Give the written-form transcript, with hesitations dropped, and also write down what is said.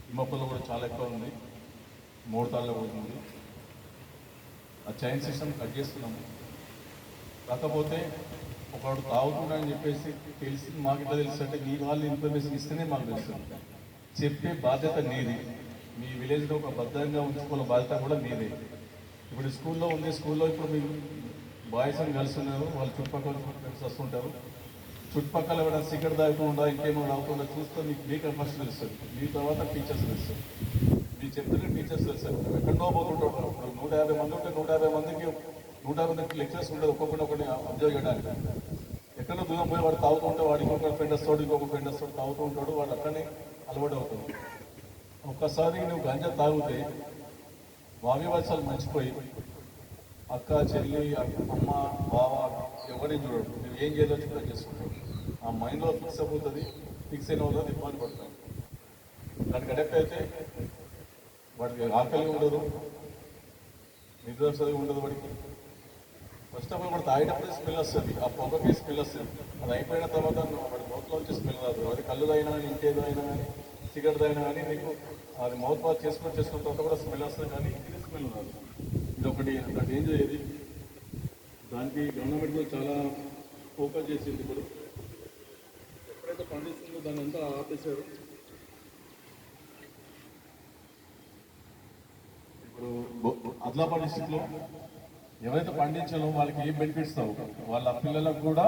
తిమ్మపూర్లో కూడా చాలా ఎక్కువ ఉంది, మోడతాల్లో కూడా ఉంది. ఆ చైన్ సిస్టమ్ కట్ చేస్తున్నాము. కాకపోతే ఒకడు తాగుతున్నాడని చెప్పేసి తెలిసి మాకు ఇట్లా తెలుసు అంటే మీ వాళ్ళు ఇన్ఫర్మేషన్ ఇస్తేనే మాకు తెలుస్తుంది. చెప్పే బాధ్యత నీది. మీ విలేజ్లో ఒక భద్రంగా ఉంచుకున్న బాధ్యత కూడా మీదే. ఇప్పుడు స్కూల్లో ఉంది, స్కూల్లో ఇప్పుడు మీరు బాయ్స్ అని కలిసి ఉన్నారు, వాళ్ళు చుట్టుపక్కల ఫ్రెండ్స్ వస్తుంటారు. చుట్టుపక్కల ఎవరైనా సిగరెట్ తాగుతుండా ఇంకేమో తాగుతుండా చూస్తే మీకు ఫస్ట్ తెలుస్తుంది, మీ తర్వాత టీచర్స్ తెలుస్తుంది. మీరు చెప్తే టీచర్స్ తెలుస్తారు. ఎక్కడో పోతుంటారు. ఇప్పుడు 150 మంది ఉంటే 150 మందికి లెక్చర్స్ ఉంటుంది, ఒక్కొక్కటి ఒకటి అబ్జర్వ్ చేయడానికి. ఎక్కడో దూరం పోయి వాడు తాగుతూ ఉంటే వాడికి ఇంకొక ఫ్రెండ్ వస్తాడు, ఇంకొక ఫ్రెండ్ వస్తాడు, తాగుతూ ఉంటాడు, వాడు అక్కడనే అలవాటు అవుతుంది. ఒక్కసారి నువ్వు గంజా తాగితే వావి వర్షాలు మర్చిపోయి అక్క, చెల్లి, అమ్మ, బావ ఎవరిని చూడడు, నువ్వు ఏం చేయవచ్చు కూడా చేసుకుంటావు. ఆ మైండ్లో ఫిక్స్ అయిపోతుంది. ఫిక్స్ అయిన వాళ్ళు ఇబ్బంది పడతావు. దానికి అడెక్ట్ అయితే వాడికి ఆకలి ఉండదు, నిద్ర చదివి ఉండదు. వాడికి ఫస్ట్ ఆఫ్ ఆల్ వాడు తాగేటప్పుడే స్మెల్ వస్తుంది, ఆ పొగకి స్మెల్ వస్తుంది. అది అయిపోయిన తర్వాత వాడి మౌత్లో వచ్చి స్మెల్ రాదు. అది కళ్ళు తాగినా కానీ, ఇంకేదో అయినా కానీ, సిగరెట్ తాగినా కానీ నీకు అది మౌత్ వాష్ చేసుకున్న తర్వాత కూడా స్మెల్ వస్తుంది, కానీ ఇది స్మెల్ రాదు. ఇది ఒకటి అంత డేంజర్. ఇది దానికి గవర్నమెంట్ కూడా చాలా ఫోకస్ చేసింది. ఇప్పుడు ఎప్పుడైతే పండిస్తుందో దాన్ని అంతా ఆపేశారు. ఇప్పుడు ఆదిలాబాద్ డిస్టిక్లో ఎవరైతే పండించాలో వాళ్ళకి ఏం బెనిఫిట్స్ తావు, వాళ్ళ పిల్లలకు కూడా